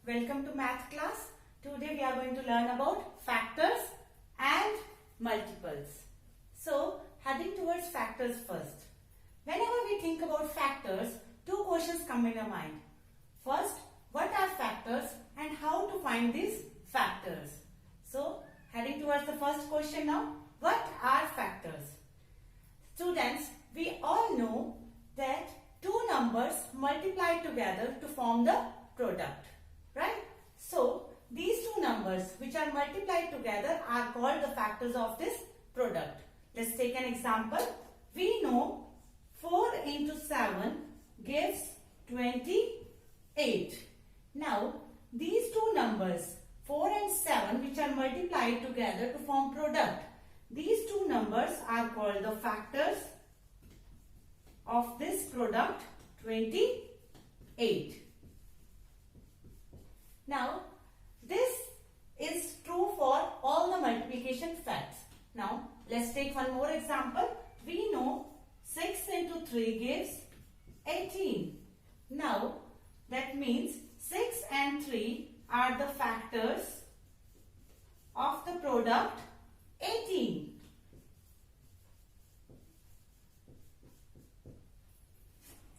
Welcome to math class. Today we are going to learn about factors and multiples. So, heading towards factors first. Whenever we think about factors, two questions come in our mind. First, what are factors and how to find these factors? So, heading towards the first question now. What are factors? Students, we all know that two numbers multiply together to form the product, right? So, these two numbers which are multiplied together are called the factors of this product. Let's take an example. We know 4 into 7 gives 28. Now, these two numbers 4 and 7 which are multiplied together to form product. These two numbers are called the factors of this product 28. Now, this is true for all the multiplication facts. Now, let's take one more example. We know 6 into 3 gives 18. Now, that means 6 and 3 are the factors of the product 18.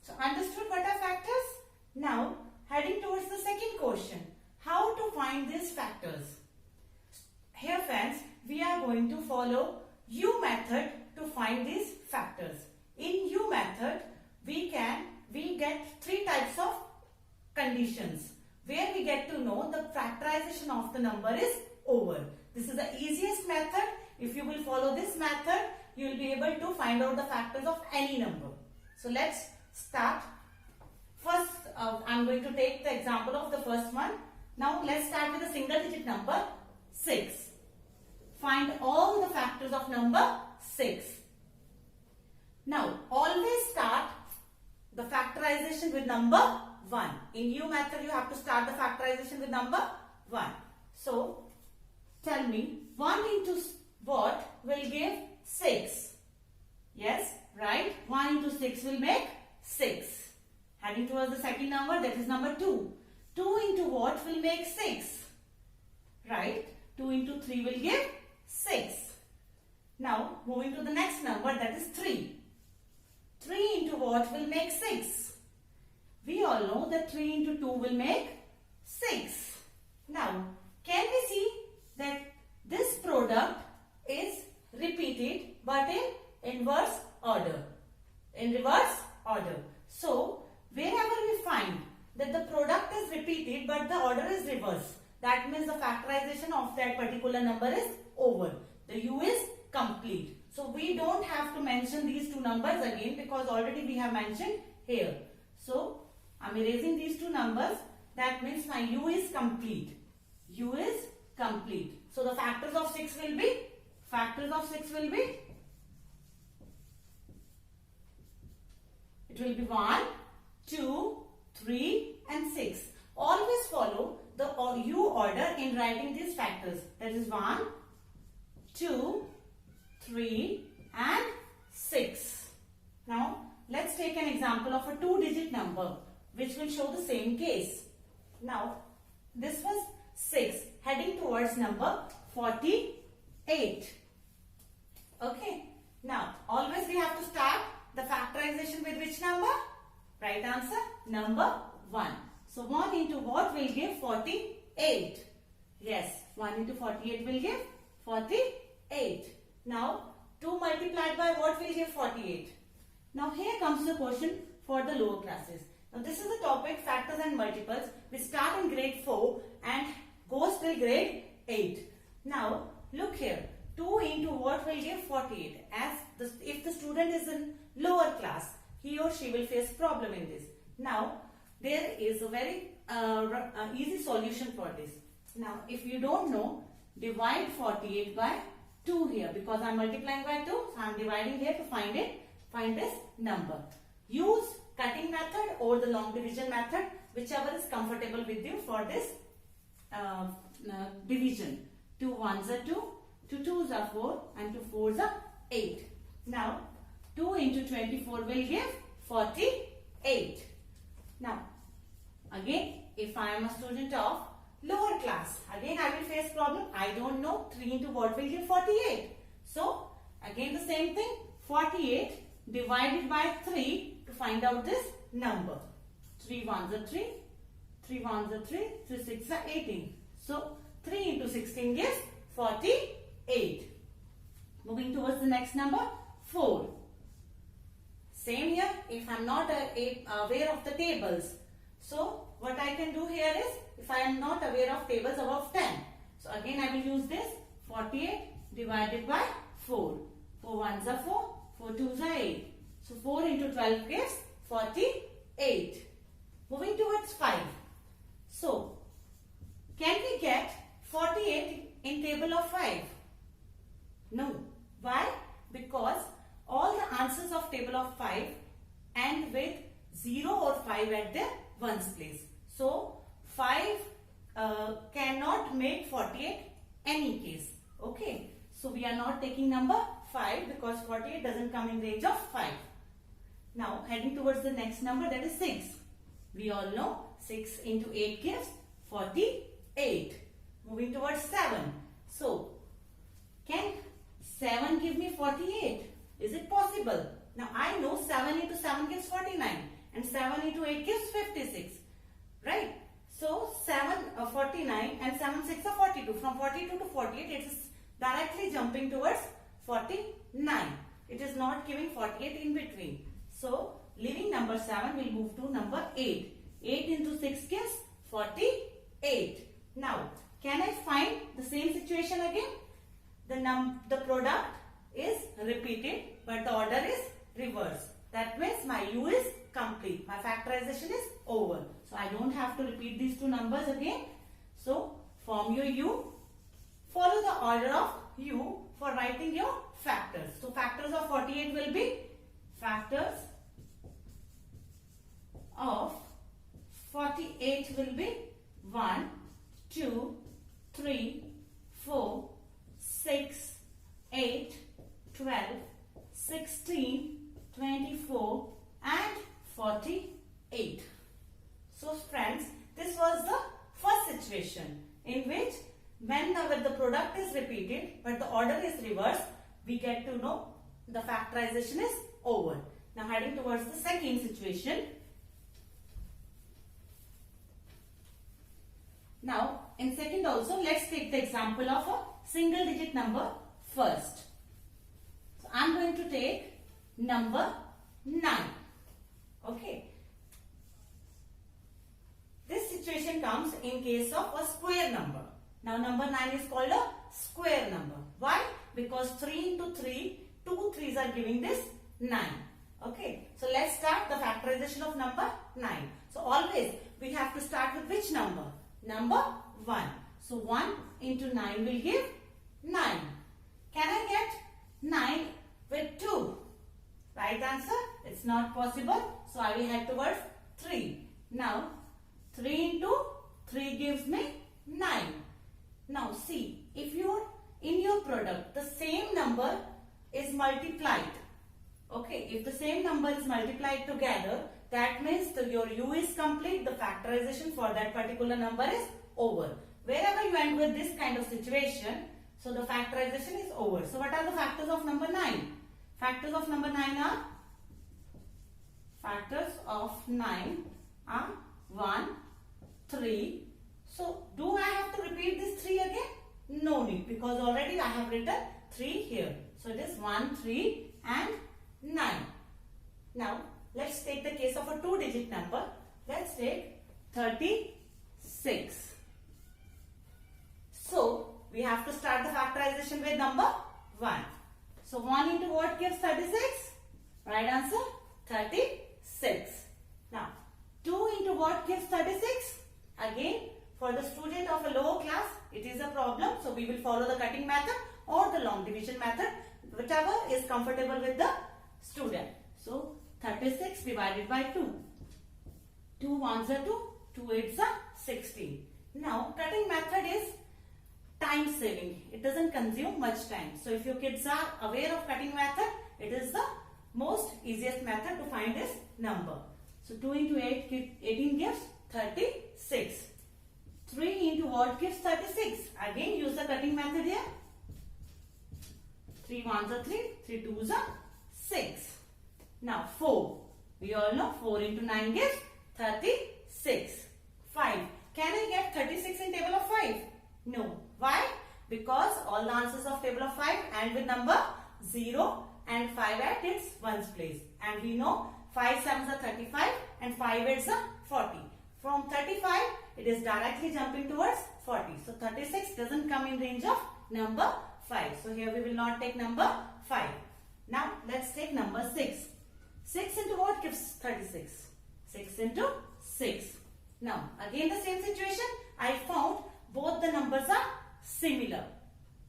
So, understood what are factors? Now, heading towards the second question. How to find these factors? Here friends, we are going to follow U method to find these factors. In U method, we get three types of conditions where we get to know the factorization of the number is over. This is the easiest method. If you will follow this method, you will be able to find out the factors of any number. So let's start. First, I'm going to take the example of the first one. Now let's start with a single digit number 6. Find all the factors of number 6. Now always start the factorization with number 1. In U method you have to start the factorization with number 1. So tell me 1 into what will give 6? Yes, right? 1 into 6 will make 6. Heading towards the second number, that is number 2. 2 into what will make 6? Right? 2 into 3 will give 6. Now, moving to the next number, that is 3. 3 into what will make 6? We all know that 3 into 2 will make 6. Now, can we see that this product is repeated but in inverse order? In reverse order. So, wherever we find that the product is repeated but the order is reversed, that means the factorization of that particular number is over. The U is complete. So we don't have to mention these two numbers again because already we have mentioned here. So I'm erasing these two numbers. That means my U is complete. U is complete. So the factors of 6 will be, it will be 1, 2, 3 and 6. Always follow the U order in writing these factors. That is 1, 2, 3 and 6. Now let's take an example of a 2-digit number which will show the same case. Now this was 6 heading towards number 48. Okay. Now always we have to start the factorization with which number? Right answer, number 1. So 1 into what will give 48? Yes, 1 into 48 will give 48. Now 2 multiplied by what will give 48? Now here comes the question for the lower classes. Now this is the topic factors and multiples. We start in grade 4 and goes till grade 8. Now look here, 2 into what will give 48? If the student is in lower class, he or she will face problem in this. Now, there is a very easy solution for this. Now, if you don't know, divide 48 by 2 here because I am multiplying by 2. So, I am dividing here to find this number. Use cutting method or the long division method, whichever is comfortable with you for this division. 2 1s are 2, 2 2s are 4 and 2 4s are 8. Now, 2 into 24 will give 48. Now, again, if I am a student of lower class, again I will face problem. I don't know 3 into what will give 48. So again the same thing, 48 divided by 3 to find out this number. 3 ones are 3, 3 ones are 3, 3 6 are 18. So 3 into 16 gives 48. Moving towards the next number, 4. Same here, if I am not aware of the tables. So what I can do here is, if I am not aware of tables above 10. So again I will use this, 48 divided by 4. 4 ones are 4, 4 twos are 8. So 4 into 12 gives 48. Moving towards 5. So can we get 48 in table of 5? No. Why? Because all the answers of table of 5 end with 0 or 5 at their ones place. So 5 cannot make 48 any case. Okay. So we are not taking number 5 because 48 doesn't come in range of 5. Now heading towards the next number, that is 6. We all know 6 into 8 gives 48. Moving towards 7. So can 7 give me 48? Is it possible? Now I know 7 into 7 gives 49 and 7 into 8 gives 56. Right? So 49 and 7 6 are 42. From 42 to 48 it is directly jumping towards 49. It is not giving 48 in between. So leaving number 7, we'll move to number 8. 8 into 6 gives 48. Now can I find the same situation again? The product is repeated but the order is reversed. That means my U is complete. My factorization is over. So I don't have to repeat these two numbers again. So form your U. Follow the order of U for writing your factors. So factors of 48 will be, factors of 48 will be 1, 2, 3, 4, 6, 8, 12, 16, 24 and 48. So friends, this was the first situation in which whenever the product is repeated but the order is reversed, we get to know the factorization is over. Now heading towards the second situation. Now in second also, let's take the example of a single digit number first. So I am going to take number 9. Okay. This situation comes in case of a square number. Now number 9 is called a square number. Why? Because 3 into 3, 2 3s are giving this 9. Okay. So let's start the factorization of number 9. So always we have to start with which number? Number 1. So 1 into 9 will give 9. Can I get 9 with 2? Right answer? It's not possible. So I will head towards 3. Now 3 into 3 gives me 9. Now see, if in your product the same number is multiplied. Okay, if the same number is multiplied together, that means your U is complete. The factorization for that particular number is over. Wherever you end with this kind of situation, so the factorization is over. So what are the factors of number 9? Factors of number 9 are, 1, 3. So do I have to repeat this 3 again? No need, because already I have written 3 here. So it is 1, 3 and 9. Now let's take the case of a 2-digit number. Let's take 36. So we have to start the factorization with number 1. So 1 into what gives 36? Right answer, 36. Now 2 into what gives 36? Again, for the student of a lower class, it is a problem. So we will follow the cutting method or the long division method, whichever is comfortable with the student. So 36 divided by 2. 2 ones are 2, 2 8s are 16. Now cutting method is time saving. It doesn't consume much time. So if your kids are aware of cutting method, it is the most easiest method to find this number. So 2 into 8, 18 gives 36. 3 into what gives 36? Again use the cutting method here. 3 ones are 3, 3 twos are 6. Now 4. We all know 4 into 9 gives 36. 5. Can I get 36 in table of 5? No. Why? Because all the answers of table of 5 end with number 0 and 5 at its ones place. And we know 5 sevens are 35 and 5 eights are 40. From 35 it is directly jumping towards 40. So 36 doesn't come in range of number 5. So here we will not take number 5. Now let's take number 6. 6 into what gives 36? 6 into 6. Now again the same situation. I found both the numbers are similar.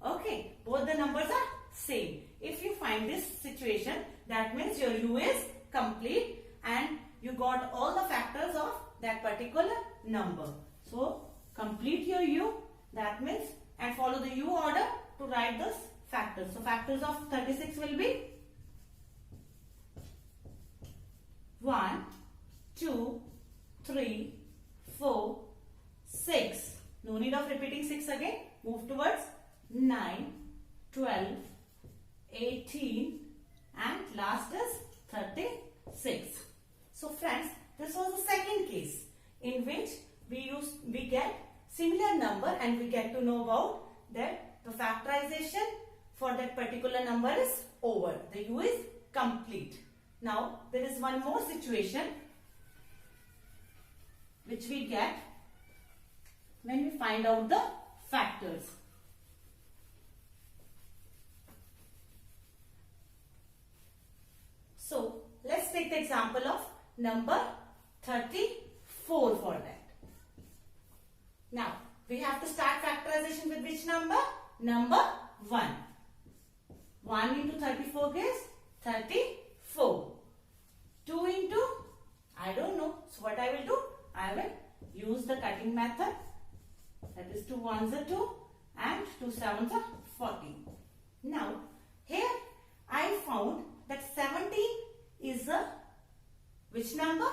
Okay, both the numbers are same. If you find this situation, that means your U is complete and you got all the factors of that particular number. So complete your U, that means, and follow the U order to write this factors. So factors of 36 will be 1, 2, 3, 4, 6. No need of repeating 6 again. Move towards 9, 12, 18 and last is 36. So friends, this was the second case in which we get similar number and we get to know about that the factorization for that particular number is over. The U is complete. Now there is one more situation which we get when we find out the factors. So let's take the example of number 34 for that. Now we have to start factorization with which number? Number 1. 1 into 34 gives 34. 2 into, I don't know. So what I will do? I will use the cutting method. That is 2 ones are 2 and 2 sevens are 40. Now here I found that 17 is a which number?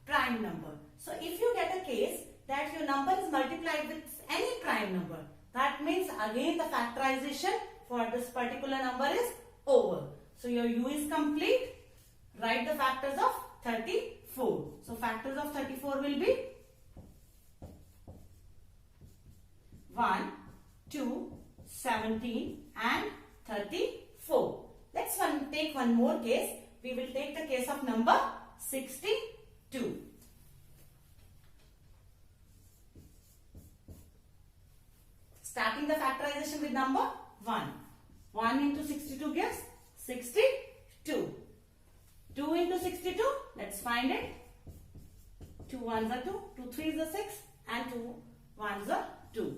Prime number. So if you get a case that your number is multiplied with any prime number, that means again the factorization for this particular number is over. So your U is complete. Write the factors of 34. So factors of 34 will be 1, 2, 17 and 34. Let's take one more case. We will take the case of number 62. Starting the factorization with number 1. 1 into 62 gives 62. 2 into 62, let's find it. 2 ones are 2, 2 threes are 6 and 2 ones are 2.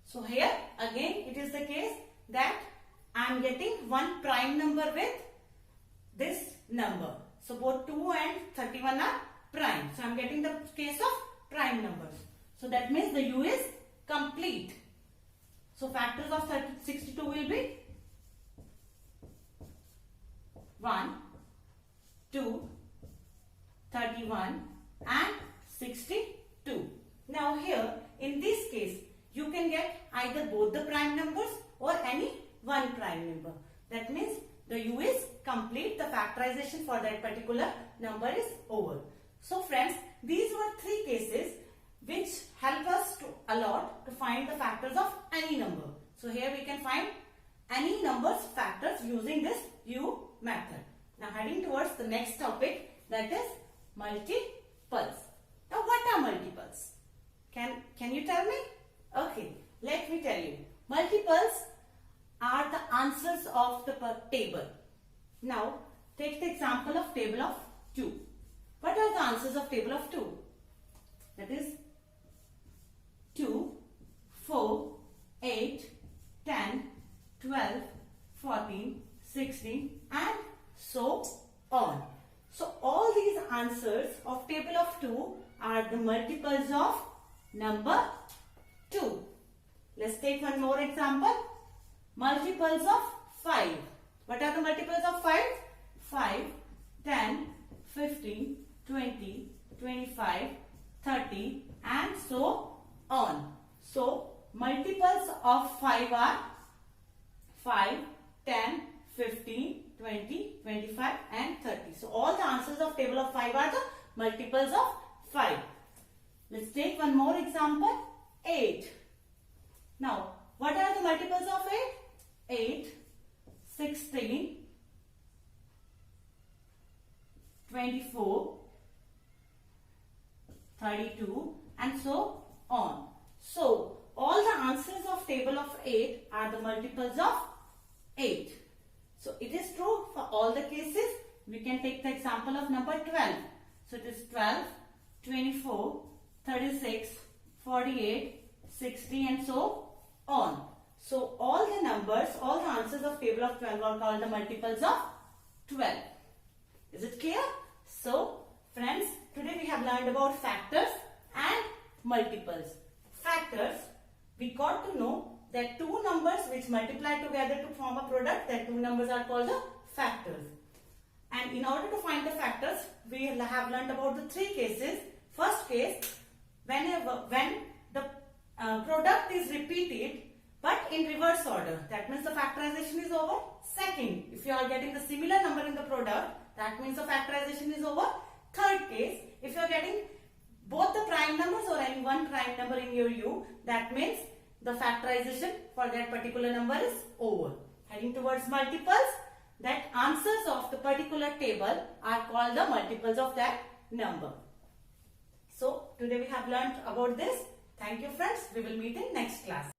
So here again it is the case that I am getting one prime number with this number. So both 2 and 31 are prime. So I am getting the case of prime numbers. So that means the U is complete. So factors of 62 will be 1, 2, 31 and 62. Now here in this case you can get either both the prime numbers or any one prime number. That means the U is complete. The factorization for that particular number is over. So friends, these were 3 cases which help us a lot to find the factors of any number. So here we can find any number's factors using this U method. Now heading towards the next topic, that is multiples. Now what are multiples? Can you tell me? Okay, let me tell you. Multiples are the answers of the table. Now take the example of table of 2. What are the answers of table of 2? That is 2, 4, 8, 10, 12, 14, 16 and so on. So all these answers of table of 2 are the multiples of number 2. Let's take one more example. Multiples of 5. What are the multiples of 5? 5, 10, 15, 20, 25, 30, 25 and 30. So all the answers of table of 5 are the multiples of 5. Let's take one more example. 8. Now, what are the multiples of 8? 8, 16, 24, 32 and so on. So, all the answers of table of 8 are the multiples of 8. So, it is true for all the cases. We can take the example of number 12. So, it is 12, 24, 36, 48, 60 and so on. So, all the numbers, all the answers of table of 12 are called the multiples of 12. Is it clear? So, friends, today we have learned about factors and multiples. Factors, we got to know that two numbers which multiply together to form a product, that two numbers are called the factors. And in order to find the factors, we have learned about the three cases. First case, when the product is repeated but in reverse order, that means the factorization is over. Second, if you are getting the similar number in the product, that means the factorization is over. Third case, if you are getting both the prime numbers or any one prime number in your U, that means the factorization for that particular number is over. Heading towards multiples, that answers of the particular table are called the multiples of that number. So, today we have learnt about this. Thank you friends. We will meet in next class.